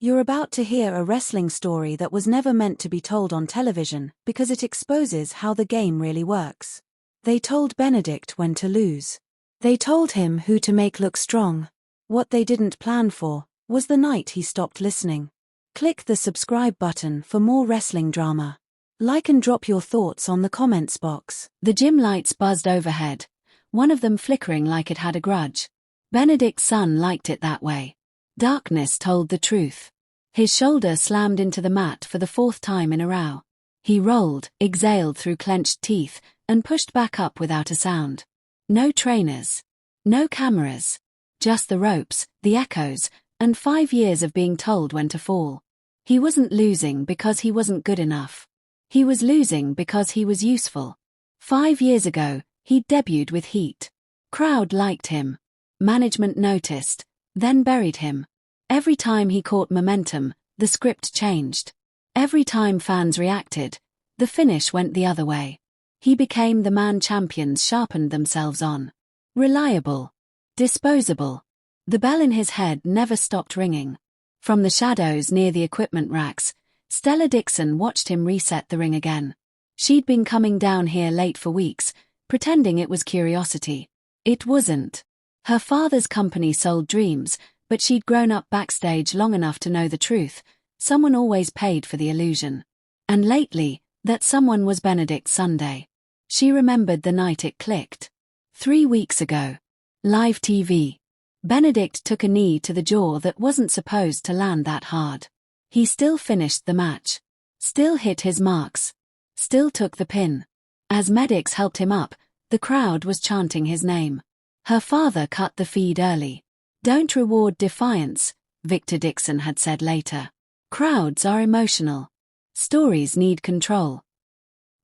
You're about to hear a wrestling story that was never meant to be told on television because it exposes how the game really works. They told Benedict when to lose. They told him who to make look strong. What they didn't plan for was the night he stopped listening. Click the subscribe button for more wrestling drama. Like and drop your thoughts on the comments box. The gym lights buzzed overhead, one of them flickering like it had a grudge. Benedict Sun liked it that way. Darkness told the truth. His shoulder slammed into the mat for the fourth time in a row. He rolled, exhaled through clenched teeth, and pushed back up without a sound. No trainers. No cameras. Just the ropes, the echoes, and 5 years of being told when to fall. He wasn't losing because he wasn't good enough. He was losing because he was useful. 5 years ago, he debuted with heat. Crowd liked him. Management noticed, then buried him. Every time he caught momentum, the script changed. Every time fans reacted, the finish went the other way. He became the man champions sharpened themselves on. Reliable. Disposable. The bell in his head never stopped ringing. From the shadows near the equipment racks, Stella Dixon watched him reset the ring again. She'd been coming down here late for weeks, pretending it was curiosity. It wasn't. Her father's company sold dreams, but she'd grown up backstage long enough to know the truth. Someone always paid for the illusion. And lately, that someone was Benedict Sunday. She remembered the night it clicked. 3 weeks ago. Live TV. Benedict took a knee to the jaw that wasn't supposed to land that hard. He still finished the match. Still hit his marks. Still took the pin. As medics helped him up, the crowd was chanting his name. Her father cut the feed early. Don't reward defiance, Victor Dixon had said later. Crowds are emotional. Stories need control.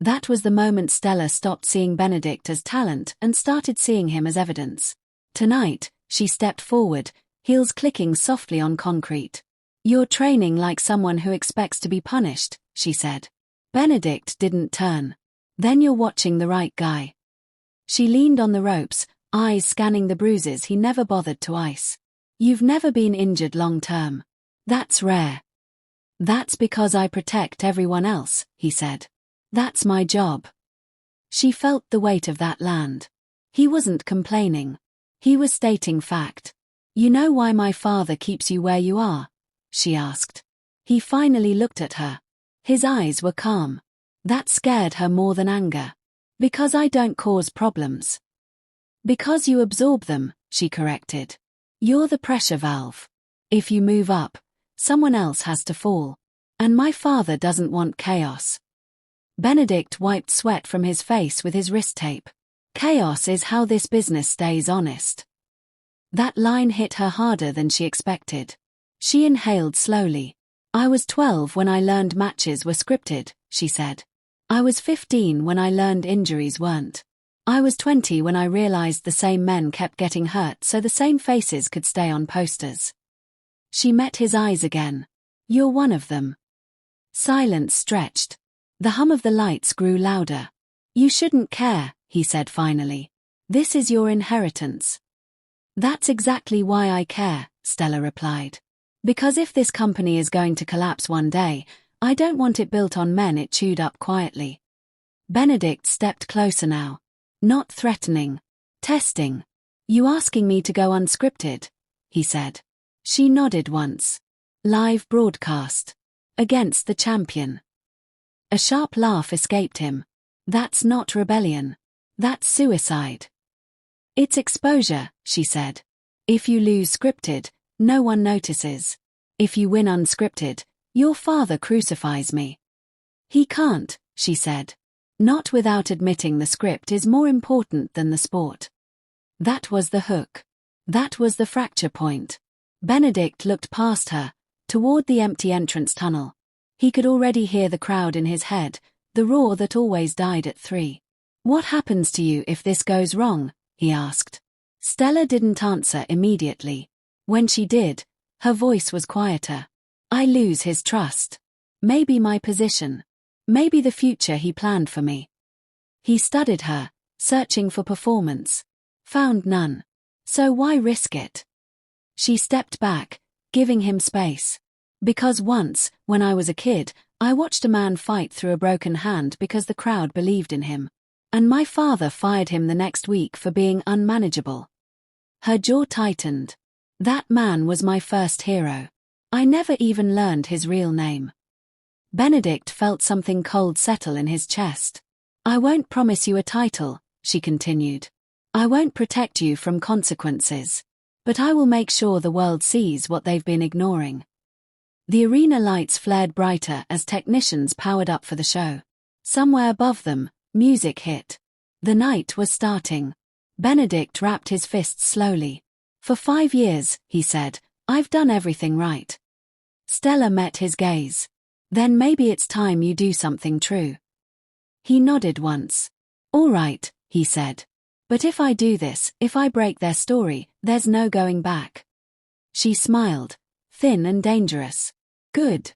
That was the moment Stella stopped seeing Benedict as talent and started seeing him as evidence. Tonight, she stepped forward, heels clicking softly on concrete. You're training like someone who expects to be punished, she said. Benedict didn't turn. Then you're watching the right guy. She leaned on the ropes, eyes scanning the bruises he never bothered to ice. You've never been injured long term. That's rare. That's because I protect everyone else, he said. That's my job. She felt the weight of that land. He wasn't complaining. He was stating fact. You know why my father keeps you where you are? She asked. He finally looked at her. His eyes were calm. That scared her more than anger. Because I don't cause problems. Because you absorb them, she corrected. You're the pressure valve. If you move up, someone else has to fall. And my father doesn't want chaos. Benedict wiped sweat from his face with his wrist tape. Chaos is how this business stays honest. That line hit her harder than she expected. She inhaled slowly. I was 12 when I learned matches were scripted, she said. I was 15 when I learned injuries weren't. I was 20 when I realized the same men kept getting hurt so the same faces could stay on posters. She met his eyes again. You're one of them. Silence stretched. The hum of the lights grew louder. You shouldn't care, he said finally. This is your inheritance. That's exactly why I care, Stella replied. Because if this company is going to collapse one day, I don't want it built on men it chewed up quietly. Benedict stepped closer now. Not threatening. Testing. You asking me to go unscripted? He said. She nodded once. Live broadcast. Against the champion. A sharp laugh escaped him. That's not rebellion. That's suicide. It's exposure, she said. If you lose scripted, no one notices. If you win unscripted, your father crucifies me. He can't, she said. Not without admitting the script is more important than the sport. That was the hook. That was the fracture point. Benedict looked past her, toward the empty entrance tunnel. He could already hear the crowd in his head, the roar that always died at 3. What happens to you if this goes wrong? He asked. Stella didn't answer immediately. When she did, her voice was quieter. I lose his trust. Maybe my position. Maybe the future he planned for me. He studied her, searching for performance. Found none. So why risk it? She stepped back, giving him space. Because once, when I was a kid, I watched a man fight through a broken hand because the crowd believed in him. And my father fired him the next week for being unmanageable. Her jaw tightened. That man was my first hero. I never even learned his real name. Benedict felt something cold settle in his chest. I won't promise you a title, she continued. I won't protect you from consequences. But I will make sure the world sees what they've been ignoring. The arena lights flared brighter as technicians powered up for the show. Somewhere above them, music hit. The night was starting. Benedict wrapped his fists slowly. For 5 years, he said, I've done everything right. Stella met his gaze. Then maybe it's time you do something true. He nodded once. All right, he said. But if I do this, if I break their story, there's no going back. She smiled, thin and dangerous. Good.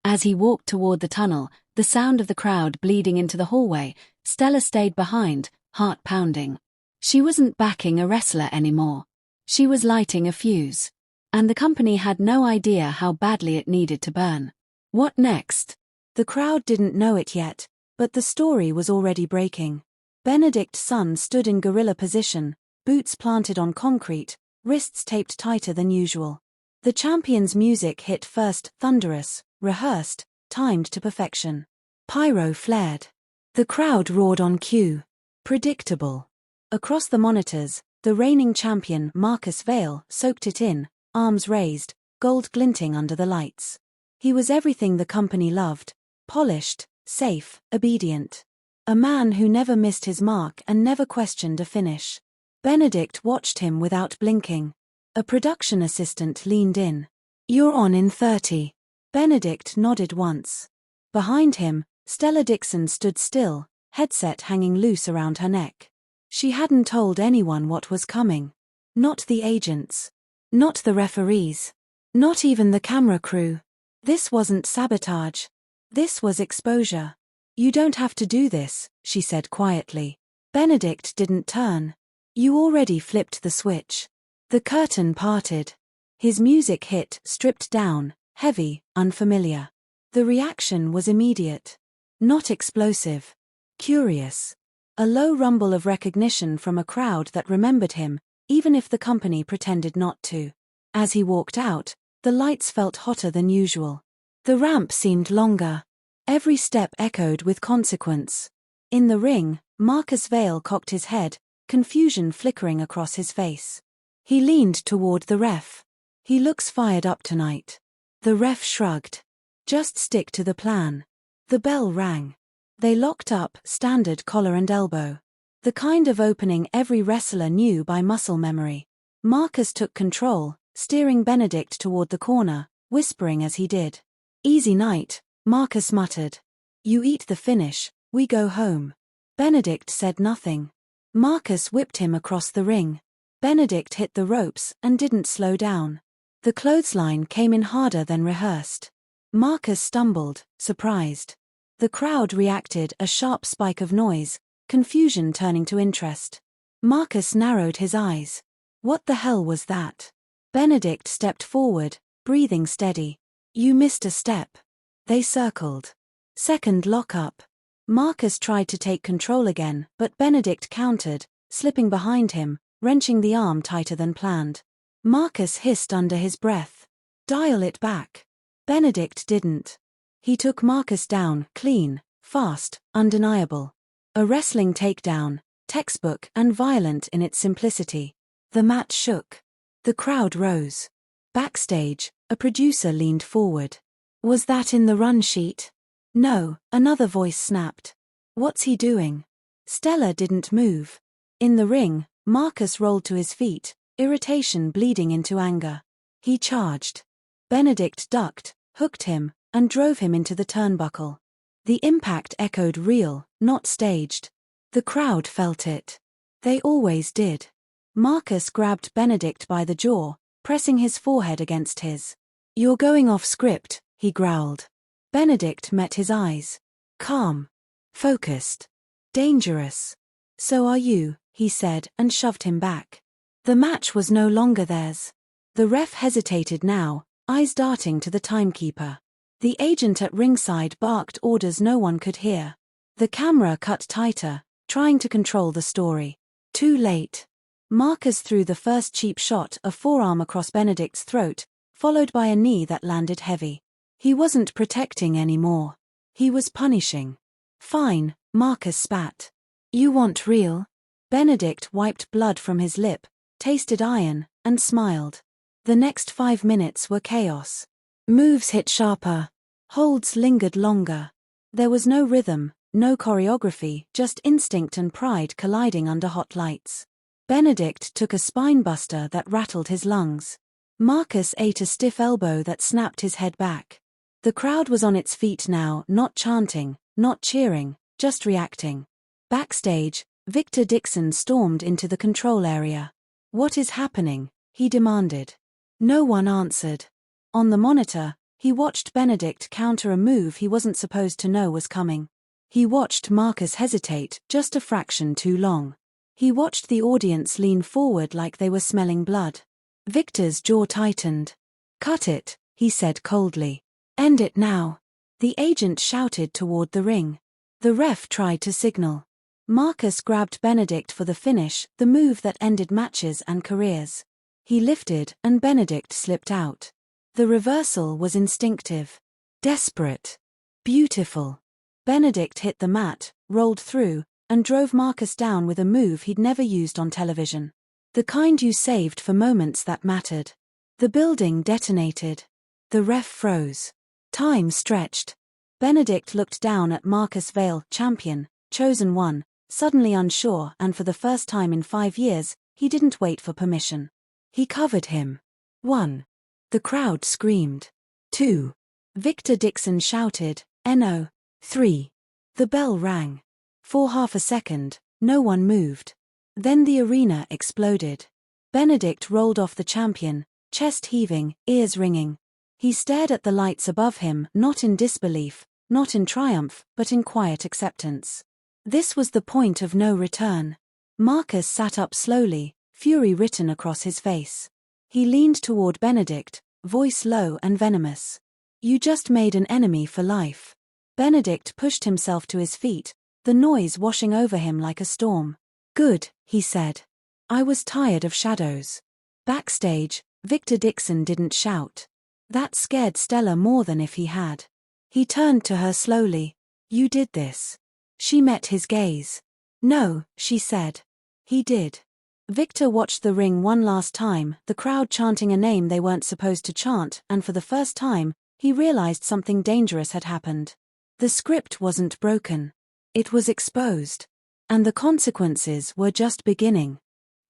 As he walked toward the tunnel, the sound of the crowd bleeding into the hallway, Stella stayed behind, heart pounding. She wasn't backing a wrestler anymore. She was lighting a fuse. And the company had no idea how badly it needed to burn. What next? The crowd didn't know it yet, but the story was already breaking. Benedict Sun stood in gorilla position, boots planted on concrete, wrists taped tighter than usual. The champion's music hit first, thunderous, rehearsed, timed to perfection. Pyro flared. The crowd roared on cue. Predictable. Across the monitors, the reigning champion, Marcus Vale, soaked it in, arms raised, gold glinting under the lights. He was everything the company loved. Polished, safe, obedient. A man who never missed his mark and never questioned a finish. Benedict watched him without blinking. A production assistant leaned in. You're on in 30. Benedict nodded once. Behind him, Stella Dixon stood still, headset hanging loose around her neck. She hadn't told anyone what was coming. Not the agents. Not the referees. Not even the camera crew. This wasn't sabotage. This was exposure. You don't have to do this, she said quietly. Benedict didn't turn. You already flipped the switch. The curtain parted. His music hit, stripped down, heavy, unfamiliar. The reaction was immediate. Not explosive. Curious. A low rumble of recognition from a crowd that remembered him, even if the company pretended not to. As he walked out, the lights felt hotter than usual. The ramp seemed longer. Every step echoed with consequence. In the ring, Marcus Vale cocked his head, confusion flickering across his face. He leaned toward the ref. He looks fired up tonight. The ref shrugged. Just stick to the plan. The bell rang. They locked up, standard collar and elbow. The kind of opening every wrestler knew by muscle memory. Marcus took control, steering Benedict toward the corner, whispering as he did. Easy night, Marcus muttered. You eat the finish, we go home. Benedict said nothing. Marcus whipped him across the ring. Benedict hit the ropes and didn't slow down. The clothesline came in harder than rehearsed. Marcus stumbled, surprised. The crowd reacted, a sharp spike of noise, confusion turning to interest. Marcus narrowed his eyes. What the hell was that? Benedict stepped forward, breathing steady. You missed a step. They circled. Second lockup. Marcus tried to take control again, but Benedict countered, slipping behind him, wrenching the arm tighter than planned. Marcus hissed under his breath. Dial it back. Benedict didn't. He took Marcus down, clean, fast, undeniable. A wrestling takedown, textbook and violent in its simplicity. The mat shook. The crowd rose. Backstage, a producer leaned forward. Was that in the run sheet? No, another voice snapped. What's he doing? Stella didn't move. In the ring, Marcus rolled to his feet, irritation bleeding into anger. He charged. Benedict ducked, hooked him, and drove him into the turnbuckle. The impact echoed real, not staged. The crowd felt it. They always did. Marcus grabbed Benedict by the jaw, pressing his forehead against his. You're going off script, he growled. Benedict met his eyes. Calm. Focused. Dangerous. So are you, he said, and shoved him back. The match was no longer theirs. The ref hesitated now, eyes darting to the timekeeper. The agent at ringside barked orders no one could hear. The camera cut tighter, trying to control the story. Too late. Marcus threw the first cheap shot, a forearm across Benedict's throat, followed by a knee that landed heavy. He wasn't protecting anymore. He was punishing. Fine, Marcus spat. You want real? Benedict wiped blood from his lip, tasted iron, and smiled. The next 5 minutes were chaos. Moves hit sharper. Holds lingered longer. There was no rhythm, no choreography, just instinct and pride colliding under hot lights. Benedict took a spinebuster that rattled his lungs. Marcus ate a stiff elbow that snapped his head back. The crowd was on its feet now, not chanting, not cheering, just reacting. Backstage, Victor Dixon stormed into the control area. "What is happening?" he demanded. No one answered. On the monitor, he watched Benedict counter a move he wasn't supposed to know was coming. He watched Marcus hesitate just a fraction too long. He watched the audience lean forward like they were smelling blood. Victor's jaw tightened. "Cut it," he said coldly. "End it now." The agent shouted toward the ring. The ref tried to signal. Marcus grabbed Benedict for the finish, the move that ended matches and careers. He lifted, and Benedict slipped out. The reversal was instinctive. Desperate. Beautiful. Benedict hit the mat, rolled through, and drove Marcus down with a move he'd never used on television. The kind you saved for moments that mattered. The building detonated. The ref froze. Time stretched. Benedict looked down at Marcus Vail, champion, chosen one, suddenly unsure, and for the first time in 5 years, he didn't wait for permission. He covered him. 1. The crowd screamed. 2. Victor Dixon shouted, "No." 3. The bell rang. For half a second, no one moved. Then the arena exploded. Benedict rolled off the champion, chest heaving, ears ringing. He stared at the lights above him, not in disbelief, not in triumph, but in quiet acceptance. This was the point of no return. Marcus sat up slowly, fury written across his face. He leaned toward Benedict, voice low and venomous. "You just made an enemy for life." Benedict pushed himself to his feet, the noise washing over him like a storm. "Good," he said. "I was tired of shadows." Backstage, Victor Dixon didn't shout. That scared Stella more than if he had. He turned to her slowly. "You did this." She met his gaze. "No," she said. He did. Victor watched the ring one last time, the crowd chanting a name they weren't supposed to chant, and for the first time, he realized something dangerous had happened. The script wasn't broken. It was exposed. And the consequences were just beginning.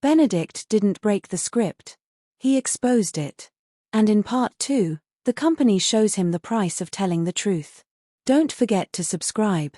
Benedict didn't break the script. He exposed it. And in part 2, the company shows him the price of telling the truth. Don't forget to subscribe.